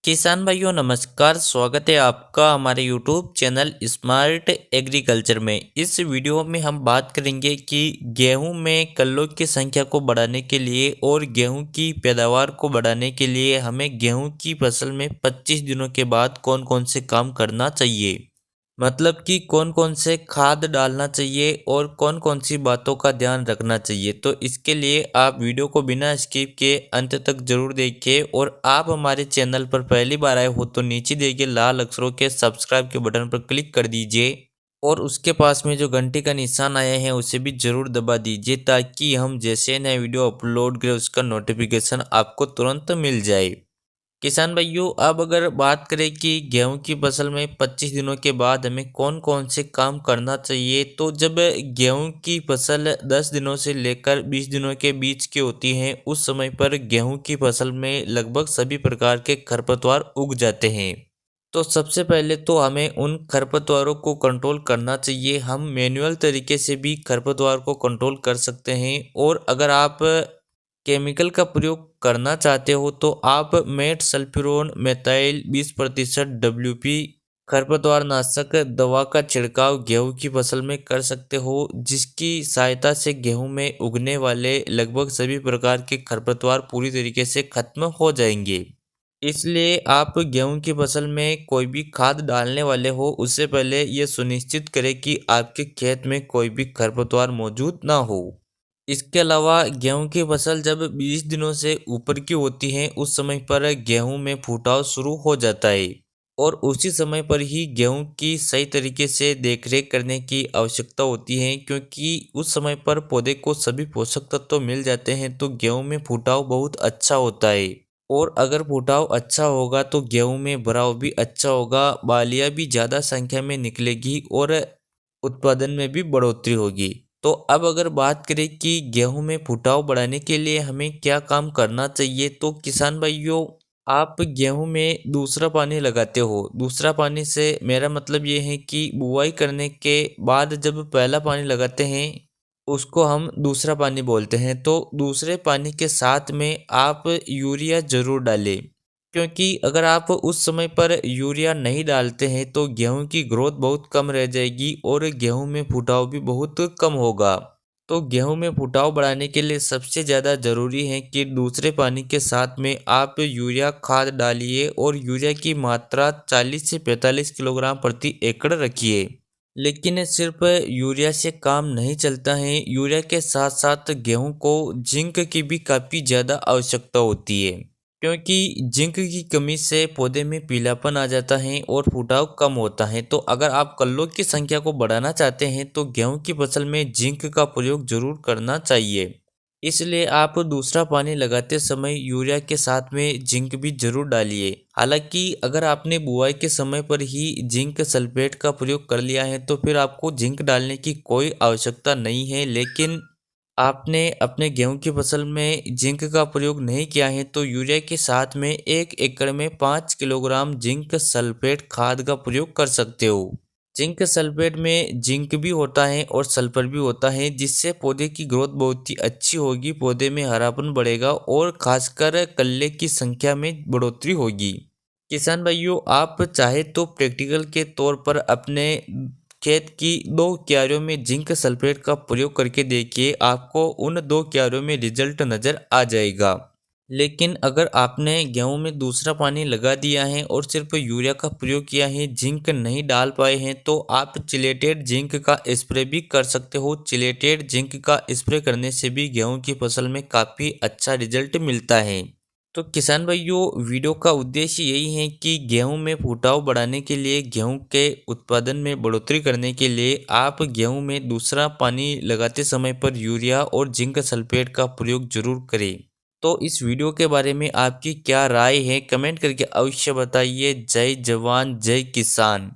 किसान भाइयों नमस्कार। स्वागत है आपका हमारे यूट्यूब चैनल स्मार्ट एग्रीकल्चर में। इस वीडियो में हम बात करेंगे कि गेहूं में कल्लों की संख्या को बढ़ाने के लिए और गेहूं की पैदावार को बढ़ाने के लिए हमें गेहूं की फसल में 25 दिनों के बाद कौन कौन से काम करना चाहिए। मतलब कि कौन कौन से खाद डालना चाहिए और कौन कौन सी बातों का ध्यान रखना चाहिए। तो इसके लिए आप वीडियो को बिना स्किप के अंत तक जरूर देखिए और आप हमारे चैनल पर पहली बार आए हो तो नीचे दिए गए लाल अक्षरों के सब्सक्राइब के बटन पर क्लिक कर दीजिए और उसके पास में जो घंटी का निशान आया है उसे भी जरूर दबा दीजिए ताकि हम जैसे नए वीडियो अपलोड करें उसका नोटिफिकेशन आपको तुरंत मिल जाए। किसान भाइयों अब अगर बात करें कि गेहूं की फसल में 25 दिनों के बाद हमें कौन कौन से काम करना चाहिए, तो जब गेहूं की फसल 10 दिनों से लेकर 20 दिनों के बीच की होती है उस समय पर गेहूं की फसल में लगभग सभी प्रकार के खरपतवार उग जाते हैं। तो सबसे पहले तो हमें उन खरपतवारों को कंट्रोल करना चाहिए। हम मैन्युअल तरीके से भी खरपतवार को कंट्रोल कर सकते हैं और अगर आप केमिकल का प्रयोग करना चाहते हो तो आप मेट सल्फ्यूरोन मेथाइल 20% WP खरपतवार नाशक दवा का छिड़काव गेहूं की फसल में कर सकते हो, जिसकी सहायता से गेहूं में उगने वाले लगभग सभी प्रकार के खरपतवार पूरी तरीके से खत्म हो जाएंगे। इसलिए आप गेहूं की फसल में कोई भी खाद डालने वाले हो उससे पहले यह सुनिश्चित करें कि आपके खेत में कोई भी खरपतवार मौजूद ना हो। इसके अलावा गेहूं की फसल जब 20 दिनों से ऊपर की होती है उस समय पर गेहूं में फुटाव शुरू हो जाता है और उसी समय पर ही गेहूं की सही तरीके से देखरेख करने की आवश्यकता होती है, क्योंकि उस समय पर पौधे को सभी पोषक तत्व मिल जाते हैं तो गेहूं में फुटाव बहुत अच्छा होता है। और अगर फुटाव अच्छा होगा तो गेहूं में भराव भी अच्छा होगा, बालियां भी ज़्यादा संख्या में निकलेगी और उत्पादन में भी बढ़ोतरी होगी। तो अब अगर बात करें कि गेहूं में फुटाव बढ़ाने के लिए हमें क्या काम करना चाहिए, तो किसान भाइयों आप गेहूं में दूसरा पानी लगाते हो। दूसरा पानी से मेरा मतलब ये है कि बुआई करने के बाद जब पहला पानी लगाते हैं उसको हम दूसरा पानी बोलते हैं। तो दूसरे पानी के साथ में आप यूरिया जरूर डालें, क्योंकि अगर आप उस समय पर यूरिया नहीं डालते हैं तो गेहूं की ग्रोथ बहुत कम रह जाएगी और गेहूं में फुटाव भी बहुत कम होगा। तो गेहूं में फुटाव बढ़ाने के लिए सबसे ज़्यादा ज़रूरी है कि दूसरे पानी के साथ में आप यूरिया खाद डालिए और यूरिया की मात्रा 40 से 45 किलोग्राम प्रति एकड़ रखिए। लेकिन सिर्फ यूरिया से काम नहीं चलता है, यूरिया के साथ साथ गेहूं को जिंक की भी काफ़ी ज़्यादा आवश्यकता होती है, क्योंकि जिंक की कमी से पौधे में पीलापन आ जाता है और फुटाव कम होता है। तो अगर आप कल्लों की संख्या को बढ़ाना चाहते हैं तो गेहूं की फसल में जिंक का प्रयोग जरूर करना चाहिए। इसलिए आप दूसरा पानी लगाते समय यूरिया के साथ में जिंक भी जरूर डालिए। हालांकि अगर आपने बुआई के समय पर ही जिंक सल्फेट का प्रयोग कर लिया है तो फिर आपको जिंक डालने की कोई आवश्यकता नहीं है, लेकिन आपने अपने गेहूं की फसल में जिंक का प्रयोग नहीं किया है तो यूरिया के साथ में 1 एकड़ में 5 किलोग्राम जिंक सल्फेट खाद का प्रयोग कर सकते हो। जिंक सल्फेट में जिंक भी होता है और सल्फर भी होता है, जिससे पौधे की ग्रोथ बहुत ही अच्छी होगी, पौधे में हरापन बढ़ेगा और खासकर कल्ले की संख्या में बढ़ोतरी होगी। किसान भाइयों आप चाहे तो प्रैक्टिकल के तौर पर अपने खेत की 2 क्यारियों में जिंक सल्फेट का प्रयोग करके देखिए, आपको उन 2 क्यारियों में रिजल्ट नज़र आ जाएगा। लेकिन अगर आपने गेहूं में दूसरा पानी लगा दिया है और सिर्फ यूरिया का प्रयोग किया है, जिंक नहीं डाल पाए हैं, तो आप चिलेटेड जिंक का स्प्रे भी कर सकते हो। चिलेटेड जिंक का स्प्रे करने से भी गेहूं की फसल में काफ़ी अच्छा रिजल्ट मिलता है। तो किसान भाइयों वीडियो का उद्देश्य यही है कि गेहूं में फुटाव बढ़ाने के लिए, गेहूं के उत्पादन में बढ़ोतरी करने के लिए आप गेहूं में दूसरा पानी लगाते समय पर यूरिया और जिंक सल्फेट का प्रयोग जरूर करें। तो इस वीडियो के बारे में आपकी क्या राय है, कमेंट करके अवश्य बताइए। जय जवान जय किसान।